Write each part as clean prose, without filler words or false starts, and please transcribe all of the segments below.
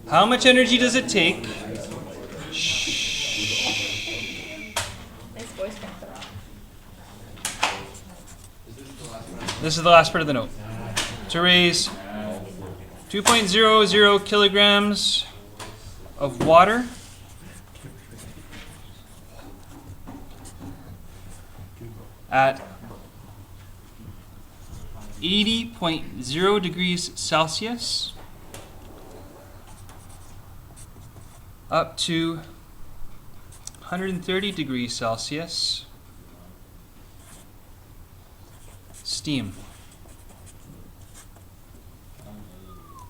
How much energy does it take? Nice voice crack. This is the last part of the note. To raise 2.00 kilograms of water at 80.0 degrees Celsius up to 130 degrees Celsius steam.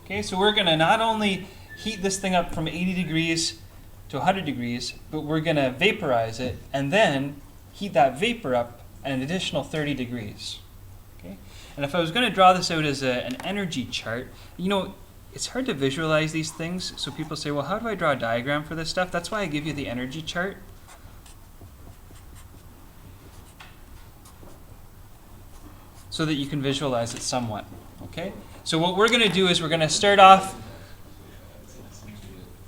Okay, so we're going to not only heat this thing up from 80 degrees to 100 degrees, but we're going to vaporize it and then heat that vapor up at an additional 30 degrees. Okay? And if I was going to draw this out as an energy chart, you know, it's hard to visualize these things. So people say, well, how do I draw a diagram for this stuff? That's why I give you the energy chart. So that you can visualize it somewhat. Okay? So what we're going to do is we're going to start off,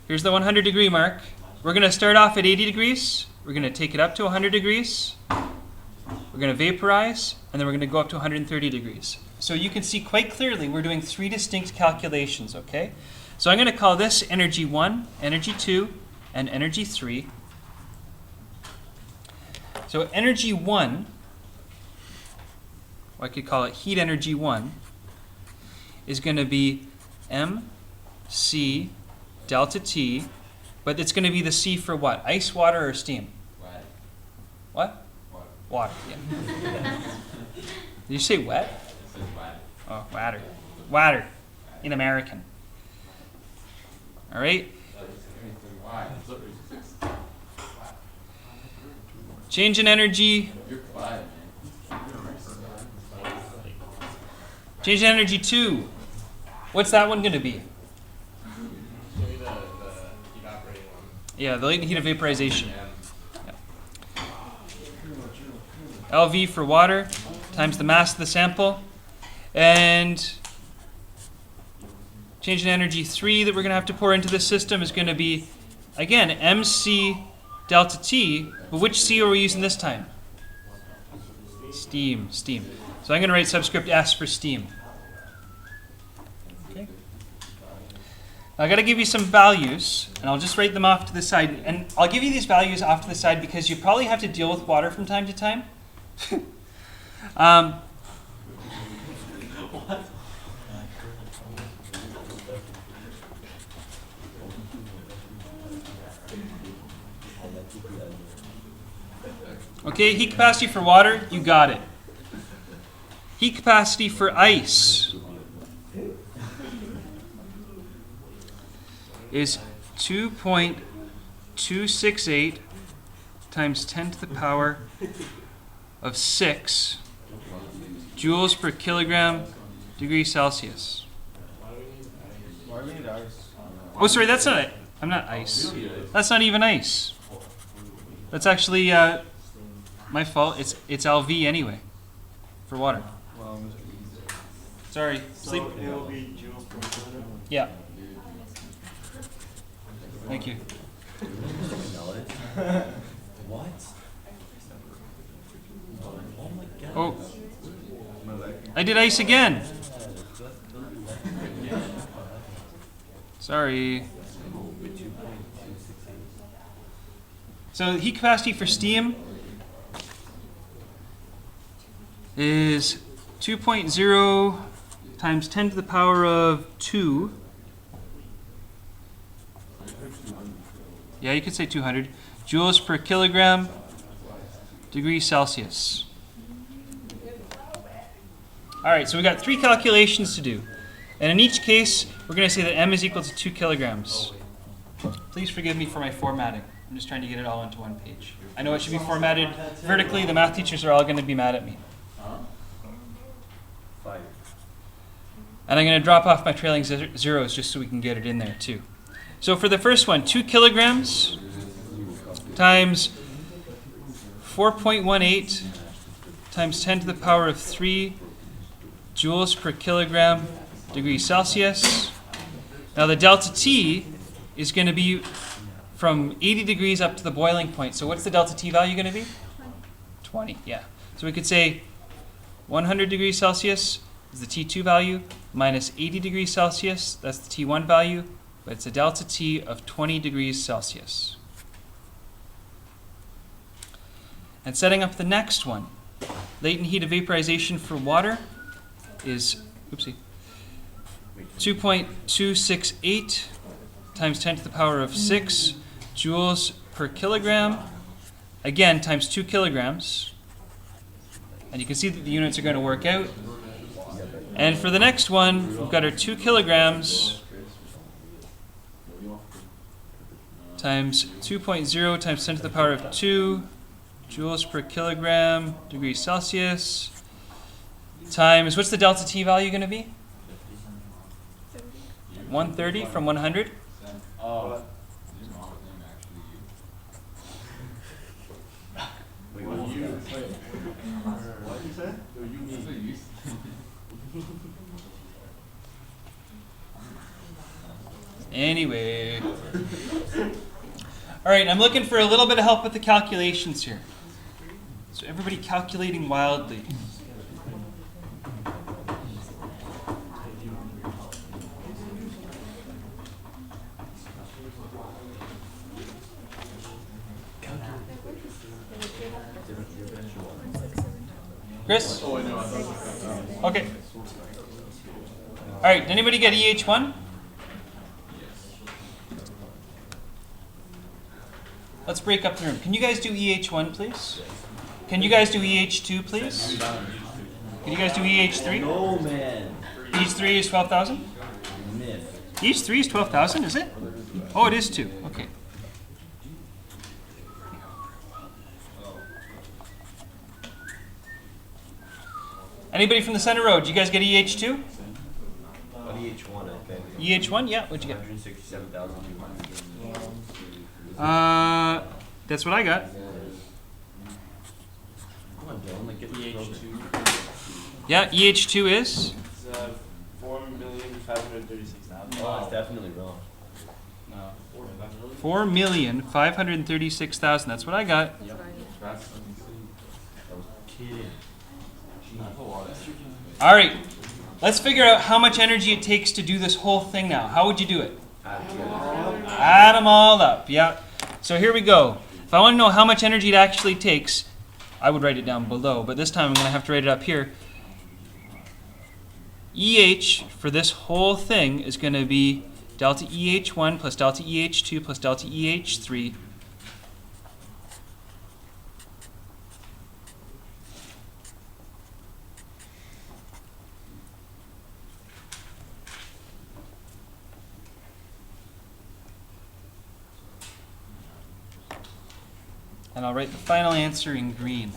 here's the 100 degree mark. We're going to start off at 80 degrees. We're going to take it up to 100 degrees. We're going to vaporize, and then we're going to go up to 130 degrees. So you can see quite clearly we're doing three distinct calculations, okay? So I'm going to call this energy 1, energy 2, and energy 3. So energy 1, or I could call it heat energy 1, is going to be MC delta T, but it's going to be the C for what? Ice, water, or steam? Wet. What? Water, yeah. Did you say wet? It says wet. Oh, water. Water in American. All right? Why? Change in energy. You're quiet, man. Change in energy 2. What's that one going to be? Maybe the evaporating one. Yeah, the latent heat of vaporization. LV for water times the mass of the sample. And change in energy 3 that we're going to have to pour into this system is going to be, again, MC delta T. But which C are we using this time? Steam. So I'm going to write subscript S for steam. Okay. Now I got to give you some values, and I'll just write them off to the side. And I'll give you these values off to the side because you probably have to deal with water from time to time. Okay, heat capacity for water, you got it. Heat capacity for ice is 2.268 times 10 to the power of 6 joules per kilogram degree Celsius. Why do we need ice? Oh, sorry, that's not it. I'm not ice. That's not even ice. That's actually my fault. It's LV anyway for water. Sorry. Sleep. So it will be joules per kilogram? Yeah. Thank you. What? Oh, I did ice again. Sorry. So heat capacity for steam is 2.0 times 10 to the power of 2. Yeah, you could say 200 joules per kilogram degree Celsius. All right, so we got 3 calculations to do. And in each case, we're going to say that M is equal to 2 kilograms. Please forgive me for my formatting. I'm just trying to get it all into one page. I know it should be formatted vertically. The math teachers are all going to be mad at me. And I'm going to drop off my trailing zeros just so we can get it in there too. So for the first one, 2 kilograms times 4.18 times 10 to the power of 3 joules per kilogram degree Celsius. Now the delta T is going to be from 80 degrees up to the boiling point. So what's the delta T value going to be? 20, yeah. So we could say 100 degrees Celsius is the T2 value, minus 80 degrees Celsius, that's the T1 value, but it's a delta T of 20 degrees Celsius. And setting up the next one, latent heat of vaporization for water is, 2.268 times 10 to the power of 6 joules per kilogram, again times 2 kilograms. And you can see that the units are going to work out. And for the next one, we've got our 2 kilograms times 2.0 times 10 to the power of 2 joules per kilogram degrees Celsius times, what's the delta T value going to be? 130 from 100? Oh. What did you say? Anyway. All right, I'm looking for a little bit of help with the calculations here. So everybody calculating wildly. Chris? Okay. All right, did anybody get EH1? Let's break up the room. Can you guys do EH1, please? Can you guys do EH2, please? Can you guys do EH3? No, man. EH3 is 12,000? Myth. EH3 is 12,000, is it? Oh, it is too. Okay. Anybody from the center road? Did you guys get EH2? What EH1, I think. EH1? Yeah, what'd you get? 167,200. That's what I got. Come on, Dylan, like get the EH2 Yeah, EH2 is? is 4,536,000. Oh, it's definitely wrong. No, 4,536,000. That's what I got. I was kidding. All right. Let's figure out how much energy it takes to do this whole thing now. How would you do it? Add them all up. Yeah. So here we go. If I want to know how much energy it actually takes, I would write it down below, but this time I'm going to have to write it up here. EH for this whole thing is going to be delta EH1 plus delta EH2 plus delta EH3. And I'll write the final answer in green.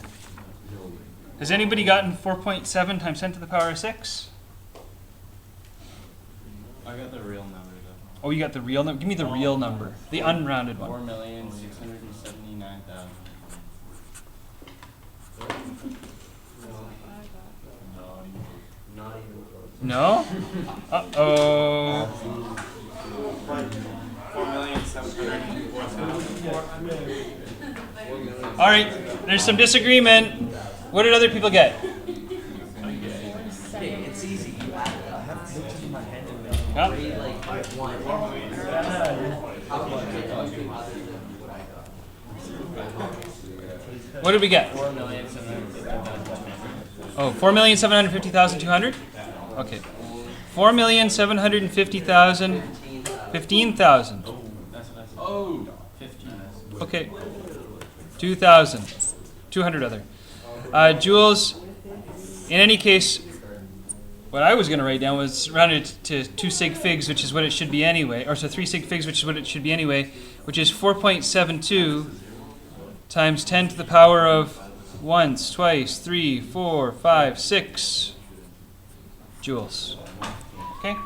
Has anybody gotten 4.7 times 10 to the power of 6? I got the real number though. Oh, you got the real number? Give me the real number. The unrounded one. 4,679,000. Not even close. No? Uh-oh. 4,700,000. All right, there's some disagreement. What did other people get? Hey, it's easy. I have pictures in my head and Yeah. like one. What did we get? 4,750,000. Oh, 4,750,200? Okay. 4,750,000, 15,000. That's what I said. Oh, 15. Okay. 2,000. 200 other. Joules, in any case, what I was going to write down was rounded to 2 sig figs, which is what it should be anyway, or so 3 sig figs, which is what it should be anyway, which is 4.72 times 10 to the power of once, twice, 3, 4, 5, 6 joules. Okay?